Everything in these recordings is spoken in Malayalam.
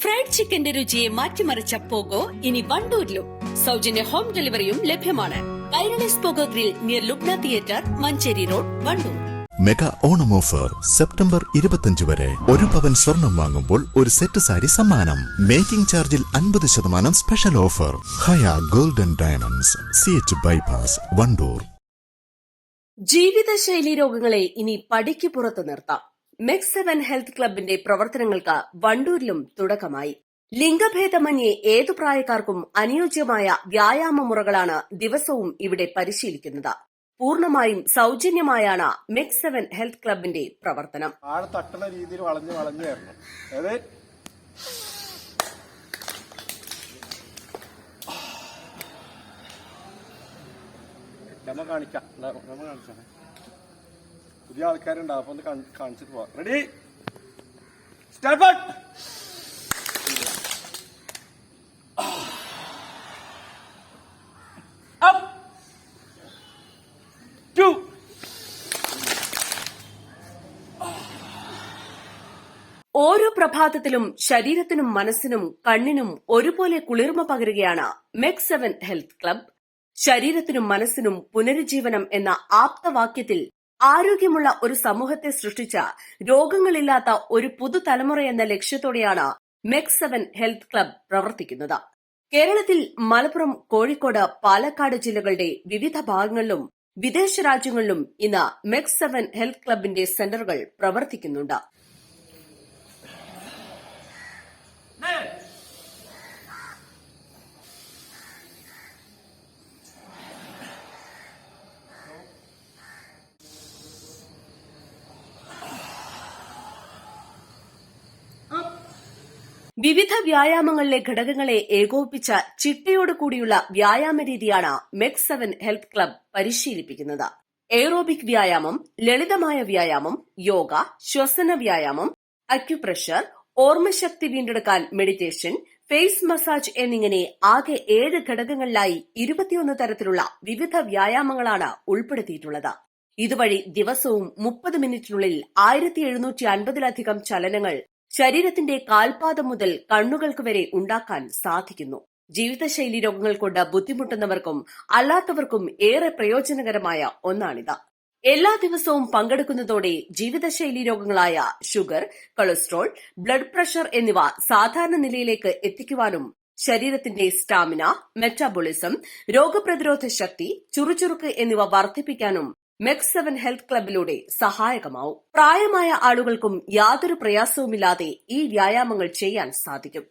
ഫ്രൈഡ് ചിക്കന്റെ രുചിയെ മാറ്റിമറിച്ച പോഗോ ഇനി വണ്ടൂരിലും. സൗജന്യ ഹോം ഡെലിവറിയും ലഭ്യമാണ്. Kairali's pogo grill near Lubna theatre, Manjeri road, Wandoor. Mega Onam offer September 25 വരെ. 1 പവൻ സ്വർണം വാങ്ങുമ്പോൾ ഒരു സെറ്റ് സാരി സമ്മാനം. മേക്കിംഗ് ചാർജിൽ 50% സ്പെഷ്യൽ ഓഫർ. ഹയ golden diamonds, CH bypass, Wandoor. ജീവിതശൈലി രോഗങ്ങളെ ഇനി പടിക്ക് പുറത്തു നിർത്താം. MEX7 ഹെൽത്ത് ക്ലബിന്റെ പ്രവർത്തനങ്ങൾക്ക് വണ്ടൂരിലും തുടക്കമായി. ലിംഗഭേദമന്യേ ഏതു പ്രായക്കാർക്കും അനുയോജ്യമായ വ്യായാമ മുറകളാണ് ദിവസവും ഇവിടെ പരിശീലിക്കുന്നത്. പൂർണ്ണമായും സൗജന്യമായാണ് MEX7 ഹെൽത്ത് ക്ലബിന്റെ പ്രവർത്തനം. തട്ടുന്ന രീതിയിൽ വളഞ്ഞു വരണം. അതായത് കാണിക്കാം. പുതിയ ആൾക്കാരുണ്ടാവും, അപ്പൊ ഒന്ന് കാണിച്ചിട്ട് പോവാം. Ready, start. ഓരോ പ്രഭാതത്തിലും ശരീരത്തിനും മനസ്സിനും കണ്ണിനും ഒരുപോലെ കുളിർമ പകരുകയാണ് MEX7 ഹെൽത്ത് ക്ലബ്. ശരീരത്തിനും മനസ്സിനും പുനരുജ്ജീവനം എന്ന ആപ്തവാക്യത്തിൽ ആരോഗ്യമുള്ള ഒരു സമൂഹത്തെ സൃഷ്ടിച്ച രോഗങ്ങളില്ലാത്ത ഒരു പുതുതലമുറ എന്ന ലക്ഷ്യത്തോടെയാണ് MEX7 ഹെൽത്ത് ക്ലബ് പ്രവർത്തിക്കുന്നത്. കേരളത്തിൽ മലപ്പുറം, കോഴിക്കോട്, പാലക്കാട് ജില്ലകളുടെ വിവിധ ഭാഗങ്ങളിലും വിദേശ രാജ്യങ്ങളിലും ഇന്ന് MEX7 ഹെൽത്ത് ക്ലബിന്റെ സെന്ററുകൾ പ്രവർത്തിക്കുന്നുണ്ട്. വിവിധ വ്യായാമങ്ങളിലെ ഘടകങ്ങളെ ഏകോപിപ്പിച്ച ചിട്ടയോട് കൂടിയുള്ള വ്യായാമ രീതിയാണ് MEX7 ഹെൽത്ത് ക്ലബ് പരിശീലിപ്പിക്കുന്നത്. എയ്റോബിക് വ്യായാമം, ലളിതമായ വ്യായാമം, യോഗ, ശ്വസന വ്യായാമം, അക്യുപ്രഷർ, ഓർമ്മശക്തി വീണ്ടെടുക്കാൻ മെഡിറ്റേഷൻ, ഫേസ് മസാജ് എന്നിങ്ങനെ ആകെ 7 ഘടകങ്ങളിലായി 21 തരത്തിലുള്ള വിവിധ വ്യായാമങ്ങളാണ് ഉൾപ്പെടുത്തിയിട്ടുള്ളത്. ഇതുവഴി ദിവസവും 30 മിനിറ്റിനുള്ളിൽ 1750-ലധികം ചലനങ്ങൾ ശരീരത്തിന്റെ കാൽപാദം മുതൽ കണ്ണുകൾക്ക് വരെ ഉണ്ടാക്കാൻ സാധിക്കുന്നു. ജീവിതശൈലി രോഗങ്ങൾ കൊണ്ട് ബുദ്ധിമുട്ടുന്നവർക്കും അല്ലാത്തവർക്കും ഏറെ പ്രയോജനകരമായ ഒന്നാണിത്. എല്ലാ ദിവസവും പങ്കെടുക്കുന്നതോടെ ജീവിതശൈലി രോഗങ്ങളായ ഷുഗർ, കൊളസ്ട്രോൾ, ബ്ലഡ് പ്രഷർ എന്നിവ സാധാരണ നിലയിലേക്ക് എത്തിക്കുവാനും ശരീരത്തിന്റെ സ്റ്റാമിന, മെറ്റാബോളിസം, രോഗപ്രതിരോധ ശക്തി, ചുറുചുറുക്ക് എന്നിവ വർദ്ധിപ്പിക്കാനും MEX7 ഹെൽത്ത് ക്ലബിലൂടെ സഹായകമാവും. പ്രായമായ ആളുകൾക്കും യാതൊരു പ്രയാസവുമില്ലാതെ ഈ വ്യായാമങ്ങൾ ചെയ്യാൻ സാധിക്കും.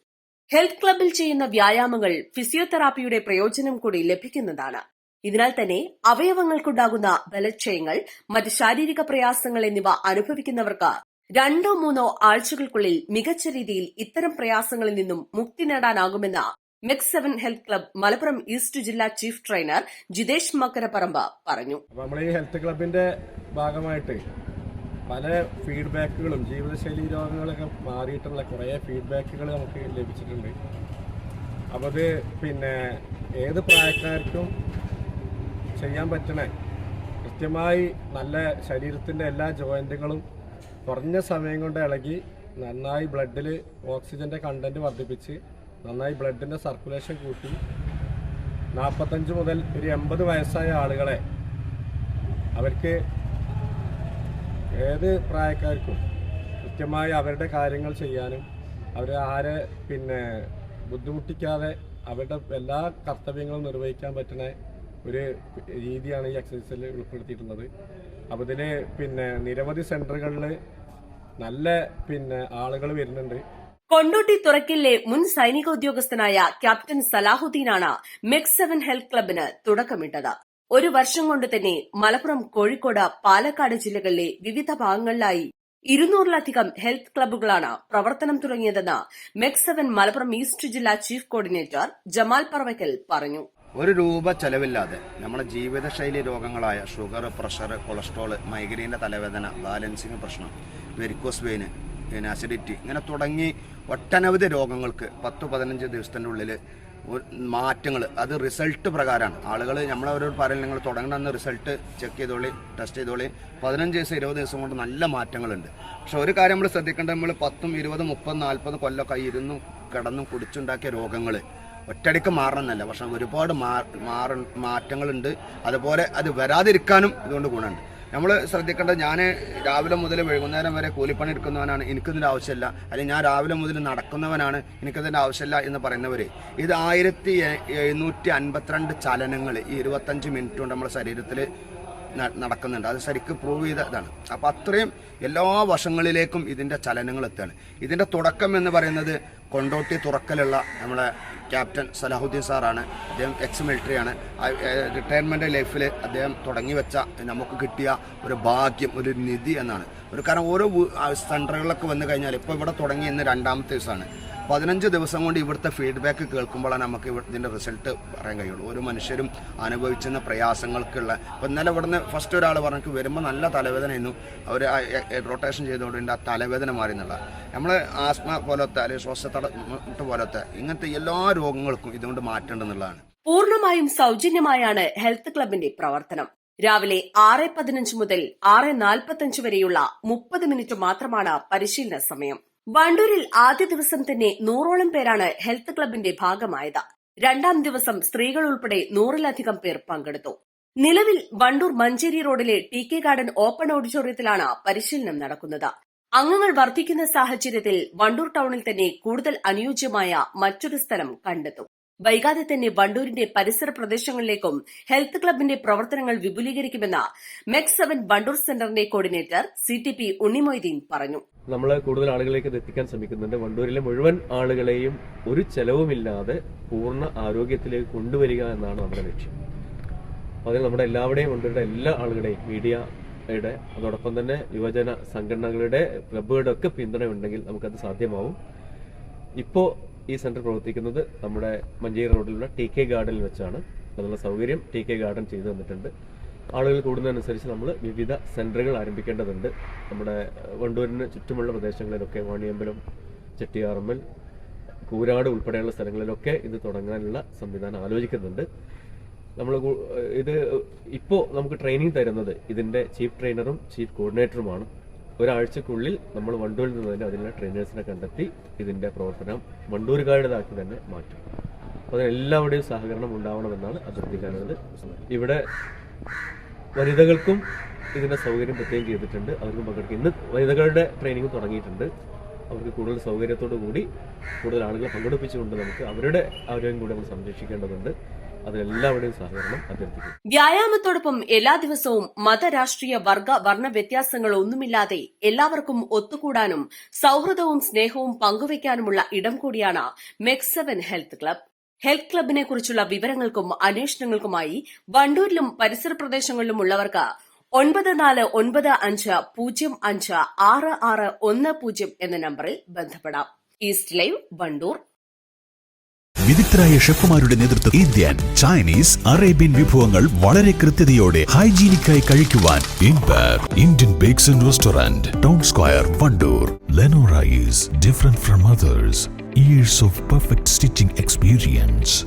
ഹെൽത്ത് ക്ലബിൽ ചെയ്യുന്ന വ്യായാമങ്ങൾ ഫിസിയോതെറാപ്പിയുടെ പ്രയോജനം കൂടി ലഭിക്കുന്നതാണ്. ഇതിനാൽ തന്നെ അവയവങ്ങൾക്കുണ്ടാകുന്ന ബലക്ഷയങ്ങൾ, മറ്റ് ശാരീരിക പ്രയാസങ്ങൾ എന്നിവ അനുഭവിക്കുന്നവർക്ക് 2-3 ആഴ്ചകൾക്കുള്ളിൽ മികച്ച രീതിയിൽ ഇത്തരം പ്രയാസങ്ങളിൽ നിന്നും മുക്തി നേടാനാകുമെന്ന് MEX7 health club Malappuram east ജില്ലാ ചീഫ് ട്രെയിനർ ജിതേഷ് മക്കരപ്പറമ്പ് പറഞ്ഞു. നമ്മൾ ഈ ഹെൽത്ത് ക്ലബിന്റെ ഭാഗമായിട്ട് പല ഫീഡ്ബാക്കുകളും, ജീവിതശൈലി രോഗങ്ങളൊക്കെ മാറിയിട്ടുള്ള കുറേ ഫീഡ്ബാക്കുകൾ നമുക്ക് ലഭിച്ചിട്ടുണ്ട്. അപ്പോൾ അത് ഏത് പ്രായക്കാർക്കും ചെയ്യാൻ പറ്റണ കൃത്യമായി നല്ല ശരീരത്തിൻ്റെ എല്ലാ ജോയിൻറ്റുകളും കുറഞ്ഞ സമയം കൊണ്ട് ഇളകി നന്നായി ബ്ലഡിൽ ഓക്സിജൻ്റെ കണ്ടന്റ് വർദ്ധിപ്പിച്ച് നന്നായി ബ്ലഡിൻ്റെ സർക്കുലേഷൻ കൂട്ടി 45 മുതൽ ഒരു 80 വയസ്സായ ആളുകളെ അവർക്ക് ഏത് പ്രായക്കാർക്കും കൃത്യമായി അവരുടെ കാര്യങ്ങൾ ചെയ്യാനും അവരെ ആരെ ബുദ്ധിമുട്ടിക്കാതെ അവരുടെ എല്ലാ കർത്തവ്യങ്ങളും നിർവഹിക്കാൻ പറ്റുന്ന ഒരു രീതിയാണ് ഈ എക്സസൈസിൽ ഉൾപ്പെടുത്തിയിട്ടുള്ളത്. അപ്പോൾ ഇതിൽ നിരവധി സെൻറ്ററുകളിൽ നല്ല ആളുകൾ വരുന്നുണ്ട്. കൊണ്ടോട്ടി തുറക്കിലെ മുൻ സൈനിക ഉദ്യോഗസ്ഥനായ ക്യാപ്റ്റൻ സലാഹുദ്ദീനാണ് MEX7 ഹെൽത്ത് ക്ലബിന് തുടക്കമിട്ടത്. 1 വർഷം കൊണ്ട് തന്നെ മലപ്പുറം, കോഴിക്കോട്, പാലക്കാട് ജില്ലകളിലെ വിവിധ ഭാഗങ്ങളിലായി 200-ലധികം ഹെൽത്ത് ക്ലബ്ബുകളാണ് പ്രവർത്തനം തുടങ്ങിയതെന്ന് MEX7 മലപ്പുറം ഈസ്റ്റ് ജില്ലാ ചീഫ് കോർഡിനേറ്റർ ജമാൽ പറവയ്ക്കൽ പറഞ്ഞു. 1 രൂപ ചെലവില്ലാതെ നമ്മുടെ ജീവിതശൈലി രോഗങ്ങളായ ഷുഗർ, പ്രഷർ, കൊളസ്ട്രോൾ, മൈഗ്രെയിൻ്റെ തലവേദന, ബാലൻസിങ് പ്രശ്നം, വെരിക്കോസ് വെയിന്, അസിഡിറ്റി, ഇങ്ങനെ തുടങ്ങി ഒട്ടനവധി രോഗങ്ങൾക്ക് 10-15 ദിവസത്തിൻ്റെ ഉള്ളിൽ മാറ്റങ്ങൾ, അത് റിസൾട്ട് പ്രകാരമാണ്. ആളുകൾ നമ്മളവരോട് പറയൽ നിങ്ങൾ തുടങ്ങണമെന്ന് റിസൾട്ട് ചെക്ക് ചെയ്തോളി, ടെസ്റ്റ് ചെയ്തോളി. 15 ദിവസം 20 ദിവസം കൊണ്ട് നല്ല മാറ്റങ്ങളുണ്ട്. പക്ഷെ ഒരു കാര്യം നമ്മൾ ശ്രദ്ധിക്കേണ്ടത്, നമ്മൾ 10, 20, 30, 40 കൊല്ലമൊക്കെ ഇരുന്നു കിടന്നും കുടിച്ചുണ്ടാക്കിയ രോഗങ്ങൾ ഒറ്റയടിക്ക് മാറണമെന്നല്ല, പക്ഷെ ഒരുപാട് മാറ്റങ്ങളുണ്ട്. അതുപോലെ അത് വരാതിരിക്കാനും ഇതുകൊണ്ട് ഗുണമുണ്ട്. നമ്മൾ ശ്രദ്ധിക്കേണ്ടത്, ഞാൻ രാവിലെ മുതൽ വൈകുന്നേരം വരെ കൂലിപ്പണി എടുക്കുന്നവനാണ്, എനിക്കിതിൻ്റെ ആവശ്യമില്ല, അല്ലെങ്കിൽ ഞാൻ രാവിലെ മുതൽ നടക്കുന്നവനാണ്, എനിക്കിതിൻ്റെ ആവശ്യമില്ല എന്ന് പറയുന്നവർ, ഇത് 1752 ചലനങ്ങൾ ഈ 25 മിനിറ്റ് കൊണ്ട് നമ്മുടെ ശരീരത്തിൽ നടക്കുന്നുണ്ട്. അത് ശരിക്കും പ്രൂവ് ചെയ്ത ഇതാണ്. അപ്പോൾ അത്രയും എല്ലാ വശങ്ങളിലേക്കും ഇതിൻ്റെ ചലനങ്ങൾ എത്തുകയാണ്. ഇതിൻ്റെ തുടക്കം എന്ന് പറയുന്നത് കൊണ്ടോട്ടി തുറക്കലുള്ള നമ്മളെ ക്യാപ്റ്റൻ സലാഹുദ്ദീൻ സാറാണ്. അദ്ദേഹം എക്സ് മിലിറ്ററിയാണ്. റിട്ടയർമെൻ്റ് ലൈഫിൽ അദ്ദേഹം തുടങ്ങി വെച്ച നമുക്ക് കിട്ടിയ ഒരു ഭാഗ്യം, ഒരു നിധി എന്നാണ്. ഒരു കാരണം ഓരോ സെൻറ്ററുകളിലൊക്കെ വന്നു കഴിഞ്ഞാൽ, ഇപ്പോൾ ഇവിടെ തുടങ്ങി ഇന്ന് 2ാമത്തെ ദിവസമാണ്. 15 ദിവസം കൊണ്ട് ഇവിടുത്തെ ഫീഡ്ബാക്ക് കേൾക്കുമ്പോഴാണ് നമുക്ക് ഇതിൻ്റെ റിസൾട്ട് പറയാൻ കഴിയുള്ളൂ. ഓരോ മനുഷ്യരും അനുഭവിക്കുന്ന പ്രയാസങ്ങൾക്കുള്ള. ഇപ്പോൾ ഇന്നലെ ഇവിടുന്ന് ഫസ്റ്റ് ഒരാൾ പറഞ്ഞു വരുമ്പോൾ നല്ല തലവേദനയായിരുന്നു, അവർ റൊട്ടേഷൻ ചെയ്തുകൊണ്ട് ആ തലവേദന മാറി എന്നുള്ള. നമ്മൾ ആസ്മ പോലത്തെ അല്ലെങ്കിൽ ശ്വാസതടസ്സം പോലത്തെ ഇങ്ങനത്തെ എല്ലാ രോഗങ്ങൾക്കും ഇതുകൊണ്ട് മാറ്റേണ്ടെന്നുള്ളതാണ്. പൂർണ്ണമായും സൗജന്യമായാണ് ഹെൽത്ത് ക്ലബിന്റെ പ്രവർത്തനം. രാവിലെ 6:15 മുതൽ 6:45 വരെയുള്ള 30 മിനിറ്റ് മാത്രമാണ് പരിശീലന സമയം. വണ്ടൂരിൽ ആദ്യ ദിവസം തന്നെ 100ഓളം പേരാണ് ഹെൽത്ത് ക്ലബിന്റെ ഭാഗമായത്. 2ാം ദിവസം സ്ത്രീകൾ ഉൾപ്പെടെ 100-ലധികം പേർ പങ്കെടുത്തു. നിലവിൽ വണ്ടൂർ മഞ്ചേരി റോഡിലെ TK ഗാർഡൻ ഓപ്പൺ ഓഡിറ്റോറിയത്തിലാണ് പരിശീലനം നടക്കുന്നത്. അംഗങ്ങൾ വർദ്ധിക്കുന്ന സാഹചര്യത്തിൽ വണ്ടൂർ ടൌണിൽ തന്നെ കൂടുതൽ അനുയോജ്യമായ മറ്റൊരു സ്ഥലം കണ്ടെത്തും. വൈകാതെ തന്നെ വണ്ടൂരിന്റെ പരിസര പ്രദേശങ്ങളിലേക്കും ഹെൽത്ത് ക്ലബിന്റെ പ്രവർത്തനങ്ങൾ വിപുലീകരിക്കുമെന്ന് മെക്സ് 7 വണ്ടൂർ സെന്ററിന്റെ കോർഡിനേറ്റർ CTP ഉണ്ണിമൊയ്തീൻ പറഞ്ഞു. നമ്മൾ കൂടുതൽ ആളുകളിലേക്ക് എത്തിക്കാൻ ശ്രമിക്കുന്നുണ്ട്. വണ്ടൂരിലെ മുഴുവൻ ആളുകളെയും ഒരു ചെലവുമില്ലാതെ പൂർണ്ണ ആരോഗ്യത്തിലേക്ക് കൊണ്ടുവരിക എന്നാണ് നമ്മുടെ ലക്ഷ്യം. അതിൽ നമ്മുടെ എല്ലാവരുടെയും വണ്ടൂരിലെ എല്ലാ ആളുകളുടെയും, മീഡിയയുടെ, അതോടൊപ്പം തന്നെ യുവജന സംഘടനകളുടെ, ക്ലബ്ബുകളുടെ ഒക്കെ പിന്തുണ ഉണ്ടെങ്കിൽ നമുക്കത് സാധ്യമാവും. ഇപ്പോൾ ഈ സെന്റർ പ്രവർത്തിക്കുന്നത് നമ്മുടെ മഞ്ചേരി റോഡിലുള്ള TK ഗാർഡനിൽ വെച്ചാണ്. അതിനുള്ള സൗകര്യം TK ഗാർഡൻ ചെയ്തു തന്നിട്ടുണ്ട്. ആളുകൾ കൂടുന്നതനുസരിച്ച് നമ്മൾ വിവിധ സെന്ററുകൾ ആരംഭിക്കേണ്ടതുണ്ട്. നമ്മുടെ വണ്ടൂരിന് ചുറ്റുമുള്ള പ്രദേശങ്ങളിലൊക്കെ, വാണിയമ്പലം, ചെട്ടിയാറമ്മൽ, കൂരാട് ഉൾപ്പെടെയുള്ള സ്ഥലങ്ങളിലൊക്കെ ഇത് തുടങ്ങാനുള്ള സംവിധാനം ആലോചിക്കുന്നുണ്ട്. നമ്മൾ ഇത് ഇപ്പോൾ നമുക്ക് ട്രെയിനിങ് തരുന്നത് ഇതിൻ്റെ ചീഫ് ട്രെയിനറും ചീഫ് കോർഡിനേറ്ററുമാണ്. ഒരാഴ്ചക്കുള്ളിൽ നമ്മൾ വണ്ടൂരിൽ നിന്ന് തന്നെ അതിനുള്ള ട്രെയിനേഴ്സിനെ കണ്ടെത്തി ഇതിൻ്റെ പ്രവർത്തനം വണ്ടൂരുകാരുടേതാക്കി തന്നെ മാറ്റും. അപ്പോൾ അതിനെല്ലാവരുടെയും സഹകരണം ഉണ്ടാവണമെന്നാണ് അഭ്യർത്ഥിക്കാനുള്ളത്. ഇവിടെ വനിതകൾക്കും ഇതിൻ്റെ സൗകര്യം പ്രത്യേകം ചെയ്തിട്ടുണ്ട്. അവർക്കും പങ്കെടുക്കും. ഇന്ന് വനിതകളുടെ ട്രെയിനിങ് തുടങ്ങിയിട്ടുണ്ട്. അവർക്ക് കൂടുതൽ സൗകര്യത്തോടു കൂടി കൂടുതൽ ആളുകളെ പങ്കെടുപ്പിച്ചുകൊണ്ട് നമുക്ക് അവരുടെ ആരോഗ്യം കൂടി നമ്മൾ സംരക്ഷിക്കേണ്ടതുണ്ട്. അതിലെല്ലാവരുടെയും സഹകരണം അഭ്യർത്ഥിക്കും. വ്യായാമത്തോടൊപ്പം എല്ലാ ദിവസവും മത, രാഷ്ട്രീയ, വർഗ, വർണ്ണ വ്യത്യാസങ്ങൾ ഒന്നുമില്ലാതെ എല്ലാവർക്കും ഒത്തുകൂടാനും സൌഹൃദവും സ്നേഹവും പങ്കുവയ്ക്കാനുമുള്ള ഇടം കൂടിയാണ് മെക്സ് 7 ഹെൽത്ത് ക്ലബ്. ഹെൽത്ത് ക്ലബിനെ കുറിച്ചുള്ള വിവരങ്ങൾക്കും അന്വേഷണങ്ങൾക്കുമായി വണ്ടൂരിലും പരിസര പ്രദേശങ്ങളിലും ഉള്ളവർക്ക് 9495056610 എന്ന നമ്പറിൽ ബന്ധപ്പെടാം. East live, Wandoor. വിദഗ്ധരായ ഷെഫുമാരുടെ നേതൃത്വം ഇന്ത്യൻ, ചൈനീസ്, അറേബ്യൻ വിഭവങ്ങൾ വളരെ കൃത്യതയോടെ ഹൈജീനിക്കായി കഴിക്കുവാൻ Indian bakes and restaurant, town square, Wandoor. Lenora is different from others. Years of perfect stitching experience.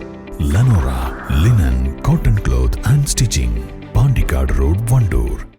Lenora linen, cotton cloth and stitching. Pandikad Road, Vandoor.